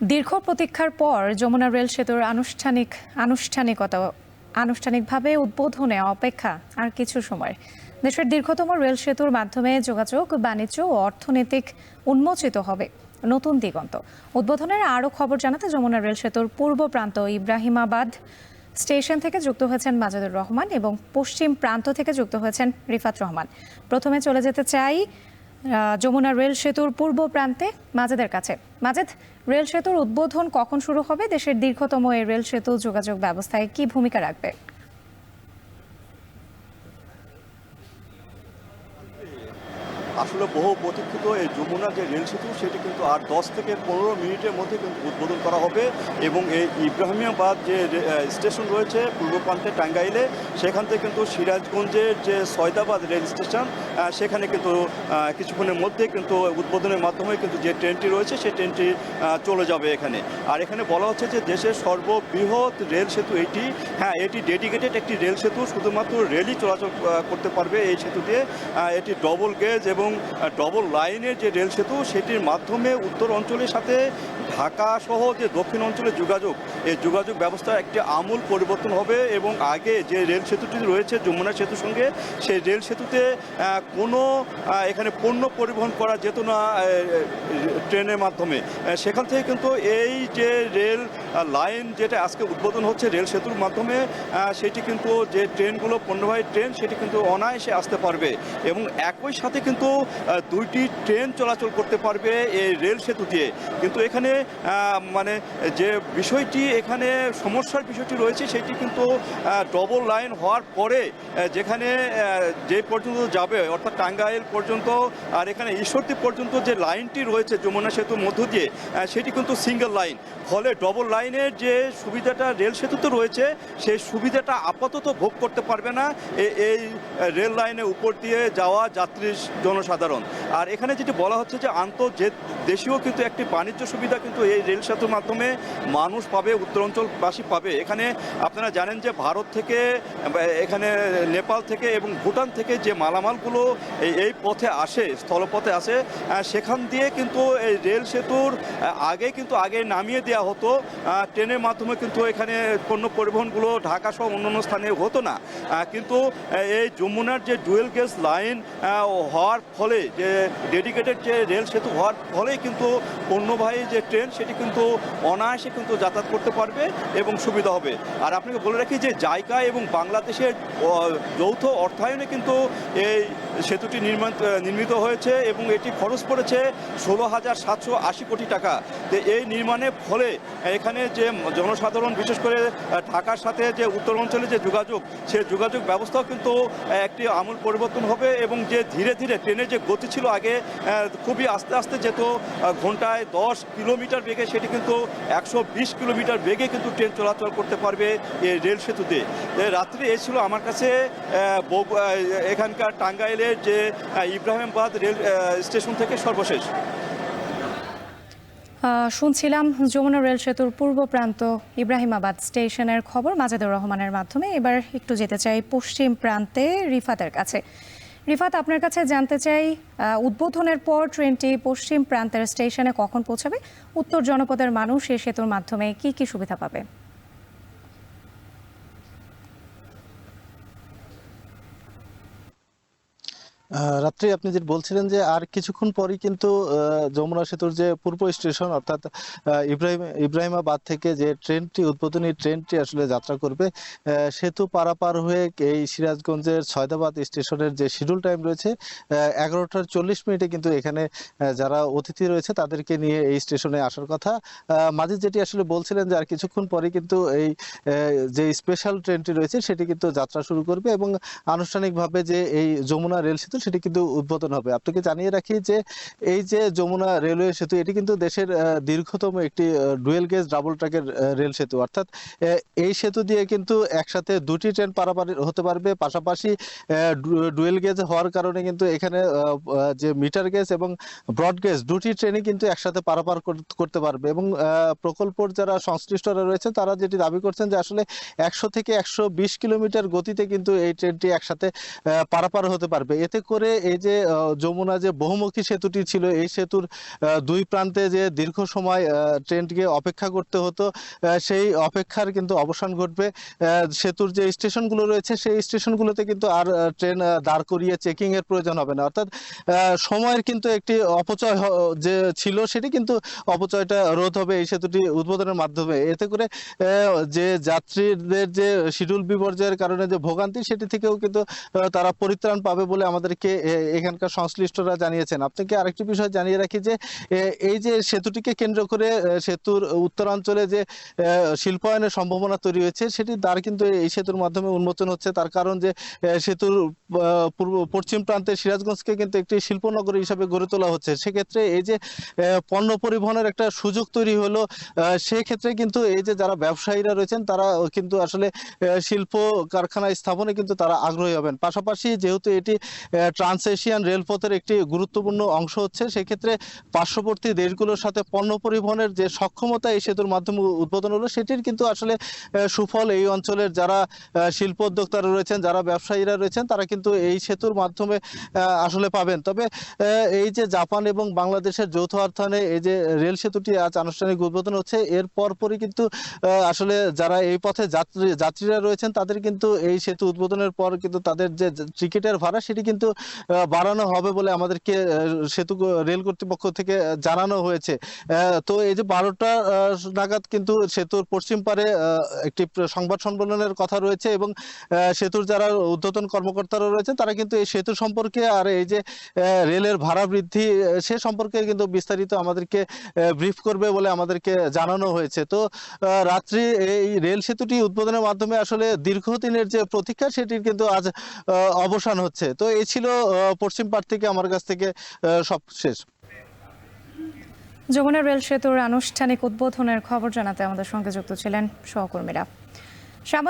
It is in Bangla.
দীর্ঘ প্রতীক্ষার পর যমুনা রেল সেতুর আনুষ্ঠানিকভাবে উদ্বোধনে অপেক্ষা আর কিছু সময়। দেশের দীর্ঘতম রেল সেতুর মাধ্যমে যোগাযোগ, বাণিজ্য ও অর্থনৈতিক উন্মোচিত হবে নতুন দিগন্ত। উদ্বোধনের আরও খবর জানাতে যমুনা রেল সেতুর পূর্ব প্রান্ত ইব্রাহিমাবাদ স্টেশন থেকে যুক্ত হয়েছেন মাজেদুর রহমান এবং পশ্চিম প্রান্ত থেকে যুক্ত হয়েছেন রিফাত রহমান। প্রথমে চলে যেতে চাই যমুনা রেল সেতুর পূর্ব প্রান্তে মাজেদের কাছে। মাজেদ, রেল সেতুর উদ্বোধন কখন শুরু হবে? দেশের দীর্ঘতম এই রেল সেতু যোগাযোগ ব্যবস্থায় কি ভূমিকা রাখবে? আসলে বহু প্রতীক্ষিত এই যমুনা যে রেল সেতু সেটি কিন্তু আর 10 থেকে 15 মিনিটের মধ্যে কিন্তু উদ্বোধন করা হবে এবং এই ইব্রাহিমাবাদ যে স্টেশন রয়েছে পূর্ব প্রান্তে টাঙ্গাইলে, সেখান থেকে কিন্তু সিরাজগঞ্জের যে সয়দাবাদ রেল স্টেশন সেখানে কিন্তু কিছুক্ষণের মধ্যে কিন্তু উদ্বোধনের মাধ্যমে কিন্তু যে ট্রেনটি রয়েছে সেই ট্রেনটি চলে যাবে এখানে। আর এখানে বলা হচ্ছে যে দেশের সর্ববৃহৎ রেল সেতু এটি। হ্যাঁ, এটি ডেডিকেটেড একটি রেল সেতু, শুধুমাত্র রেলই চলাচল করতে পারবে এই সেতু দিয়ে। এটি ডবল গেজ এবং ডবল লাইনের যে রেল সেতু, সেটির মাধ্যমে উত্তর অঞ্চলের সাথে ঢাকা সহ যে দক্ষিণ অঞ্চলের যোগাযোগ, এই যোগাযোগ ব্যবস্থার একটি আমূল পরিবর্তন হবে। এবং আগে যে রেল সেতুটি রয়েছে যমুনা সেতুর সঙ্গে, সেই রেল সেতুতে কোনো এখানে পণ্য পরিবহন করা যেত না ট্রেনের মাধ্যমে। সেখান থেকে কিন্তু এই যে রেল লাইন যেটা আজকে উদ্বোধন হচ্ছে রেল সেতুর মাধ্যমে, সেটি কিন্তু যে ট্রেনগুলো পণ্যবাহী ট্রেন সেটি কিন্তু অনায়াসে আসতে পারবে এবং একই সাথে কিন্তু দুইটি ট্রেন চলাচল করতে পারবে এই রেল সেতু দিয়ে। কিন্তু এখানে মানে যে বিষয়টি, এখানে সমস্যার বিষয়টি রয়েছে সেটি কিন্তু ডবল লাইন হওয়ার পরে যেখানে যে পর্যন্ত যাবে অর্থাৎ টাঙ্গাইল পর্যন্ত আর এখানে ঈশ্বরদী পর্যন্ত যে লাইনটি রয়েছে যমুনা সেতুর মধ্য দিয়ে, সেটি কিন্তু সিঙ্গেল লাইন। ফলে ডবল লাইনের যে সুবিধাটা রেল সেতুতে রয়েছে সেই সুবিধাটা আপাতত ভোগ করতে পারবে না এই রেল লাইনের উপর দিয়ে যাওয়া যাত্রী জনসাধারণ। আর এখানে যেটি বলা হচ্ছে যে দেশীয় কিন্তু একটি বাণিজ্য সুবিধা কিন্তু এই রেল সেতুর মাধ্যমে মানুষ পাবে, উত্তরাঞ্চলবাসী পাবে। এখানে আপনারা জানেন যে ভারত থেকে, এখানে নেপাল থেকে এবং ভুটান থেকে যে মালামালগুলো এই পথে আসে, স্থলপথে আসে, সেখান দিয়ে কিন্তু এই রেল সেতুর আগে নামিয়ে দেওয়া হতো ট্রেনের মাধ্যমে, কিন্তু এখানে পণ্য পরিবহনগুলো ঢাকা সহ অন্যান্য স্থানে হতো না। কিন্তু এই যমুনার যে ডুয়েল গেজ লাইন হওয়ার ফলে, যে ডেডিকেটেড যে রেল সেতু হওয়ার ফলেই কিন্তু পণ্যবাহী যে ট্রেন সেটি কিন্তু অনায়াসে কিন্তু যাতায়াত করতে পারবে এবং সুবিধা হবে। আর আপনাকে বলে রাখি যে জাইকা এবং বাংলাদেশের যৌথ অর্থায়নে কিন্তু এই সেতুটি নির্মিত হয়েছে এবং এটি খরচ পড়েছে 16,780 কোটি টাকা। তো এই নির্মাণের ফলে এখানে যে জনসাধারণ, বিশেষ করে ঢাকার সাথে যে উত্তর অঞ্চলে যে যোগাযোগ, সে যোগাযোগ ব্যবস্থাও কিন্তু একটি আমূল পরিবর্তন হবে এবং যে ধীরে ধীরে ট্রেনের যে গতি ছিল আগে খুবই আস্তে আস্তে যেত, ঘন্টায় 10 কিলোমিটার বেগে, সেটি কিন্তু 120 কিলোমিটার বেগে কিন্তু ট্রেন চলাচল করতে পারবে এই রেল সেতুতে। রাত্রে এই ছিল আমার কাছে এখানকার টাঙ্গাইলের যে ইব্রাহিমাবাদ রেল স্টেশন থেকে সর্বশেষ। শুনছিলাম যমুনা রেল সেতুর পূর্ব প্রান্ত ইব্রাহিমাবাদ স্টেশনের খবর মাজেদুর রহমানের মাধ্যমে। এবার একটু যেতে চাই পশ্চিম প্রান্তে রিফাতের কাছে। রিফাত, আপনার কাছে জানতে চাই, উদ্বোধনের পর ট্রেনটি পশ্চিম প্রান্তের স্টেশনে কখন পৌঁছাবে? উত্তর জনপদের মানুষ এই সেতুর মাধ্যমে কি কি সুবিধা পাবে? রাত্রি আপনি যেটা বলছিলেন যে আর কিছুক্ষণ পরই কিন্তু যমুনা সেতুর যে পূর্ব স্টেশন অর্থাৎ ইব্রাহিমাবাদ থেকে যে উদ্বোধনী ট্রেনটি আসলে যাত্রা করবে, সেতু পারাপার হয়ে এই সিরাজগঞ্জের সয়দাবাদ স্টেশনের যে শিডিউল টাইম রয়েছে 11:40 কিন্তু এখানে যারা অতিথি রয়েছে তাদেরকে নিয়ে এই স্টেশনে আসার কথা। মাঝে যেটি আসলে বলছিলেন যে আর কিছুক্ষণ পরই কিন্তু এই যে স্পেশাল ট্রেনটি রয়েছে সেটি কিন্তু যাত্রা শুরু করবে এবং আনুষ্ঠানিকভাবে যে এই যমুনা রেল সেতু সেটি কিন্তু উদ্বোধন হবে। আপনাকে জানিয়ে রাখি যে এই যে যমুনা রেলওয়ে সেতু, এটি কিন্তু দেশের দীর্ঘতম একটি ডুয়েল গেজ ডাবল ট্র্যাকের রেল সেতু। অর্থাৎ এই সেতু দিয়ে কিন্তু একসাথে দুটি ট্রেন পারাপার হতে পারবে। পাশাপাশি ডুয়েল গেজ হওয়ার কারণে কিন্তু এখানে যে মিটার গেজ এবং ব্রড গেজ দুটি ট্রেনই কিন্তু একসাথে পারাপার করতে পারবে। এবং প্রকল্পের যারা সংশ্লিষ্টরা রয়েছে তারা যেটি দাবি করছেন যে আসলে 100 থেকে 120 কিলোমিটার গতিতে কিন্তু এই ট্রেনটি একসাথে পারাপার হতে পারবে। এতে করে এই যে যমুনা যে বহুমুখী সেতুটি ছিল, এই সেতুর দুই প্রান্তে যে দীর্ঘ সময় ট্রেনটিকে অপেক্ষা করতে হতো, সেই অপেক্ষার কিন্তু অবসান ঘটবে। সেতুর যে স্টেশনগুলো রয়েছে সেই স্টেশনগুলোতে কিন্তু আর ট্রেন দাঁড় করিয়ে চেকিং এর প্রয়োজন হবে না। অর্থাৎ সময়ের কিন্তু একটি অপচয় যে ছিল সেটি কিন্তু অপচয়টা রোধ হবে এই সেতুটি উদ্বোধনের মাধ্যমে। এতে করে যে যাত্রীদের যে শিডিউল বিপর্যয়ের কারণে যে ভোগান্তি সেটি থেকেও কিন্তু তারা পরিত্রাণ পাবে বলে আমাদেরকে এখানকার সংশ্লিষ্টরা জানিয়েছেন। আপনাকে আরেকটি বিষয় জানিয়ে রাখি যে এই যে সেতুটিকে কেন্দ্র করে সেতুর উত্তরাঞ্চলে যে শিল্পায়নের সম্ভাবনা তৈরি হয়েছে সেটি দ্বার কিন্তু এই সেতুর মাধ্যমে উন্মোচন হচ্ছে। তার কারণ যে সেতুর পশ্চিম প্রান্তে সিরাজগঞ্জকে কিন্তু একটি শিল্পনগরী হিসাবে গড়ে তোলা হচ্ছে। সেক্ষেত্রে এই যে পণ্য পরিবহনের একটা সুযোগ তৈরি হলো, সেক্ষেত্রে কিন্তু এই যে যারা ব্যবসায়ীরা রয়েছেন তারা কিন্তু আসলে শিল্প কারখানা স্থাপনে কিন্তু তারা আগ্রহী হবেন। পাশাপাশি যেহেতু এটি ট্রান্স এশিয়ান রেলপথের একটি গুরুত্বপূর্ণ অংশ হচ্ছে, সেক্ষেত্রে পার্শ্ববর্তী দেশগুলোর সাথে পণ্য পরিবহনের যে সক্ষমতা এই সেতুর মাধ্যমে উদ্বোধন হলো সেটির কিন্তু আসলে সুফল এই অঞ্চলের যারা শিল্প উদ্যোক্তারা রয়েছেন, যারা ব্যবসায়ীরা রয়েছেন তারা কিন্তু এই সেতুর মাধ্যমে আসলে পাবেন। তবে এই যে জাপান এবং বাংলাদেশের যৌথ অর্থায়নে এই যে রেল সেতুটি আজ আনুষ্ঠানিক উদ্বোধন হচ্ছে, এর পরপরই কিন্তু আসলে যারা এই পথে যাত্রীরা রয়েছেন তাদের কিন্তু এই সেতু উদ্বোধনের পর কিন্তু তাদের যে টিকিটের ভাড়া সেটি কিন্তু বাড়ানো হবে বলে আমাদেরকে সেতু রেল কর্তৃপক্ষ থেকে জানানো হয়েছে। তো এই যে 12টা নাগাদ কিন্তু সেতুর পশ্চিম পারে একটি সংবাদ সম্মেলনের কথা রয়েছে এবং সেতুর যারা ঊর্ধ্বতন কর্মকর্তারা রয়েছেন তারা কিন্তু এই সেতু সম্পর্কে আর এই যে রেলের ভাড়া বৃদ্ধি সে সম্পর্কে কিন্তু বিস্তারিত আমাদেরকে ব্রিফ করবে বলে আমাদেরকে জানানো হয়েছে। তো রাত্রি এই রেল সেতুটি উদ্বোধনের মাধ্যমে আসলে দীর্ঘদিনের যে প্রতীক্ষা সেটির কিন্তু আজ অবসান হচ্ছে। তো এই ছিল পশ্চিম পাড় থেকে আমার কাছ থেকে সব শেষ। যমুনা রেল সেতুর আনুষ্ঠানিক উদ্বোধনের খবর জানাতে আমাদের সঙ্গে যুক্ত ছিলেন সহকর্মীরা।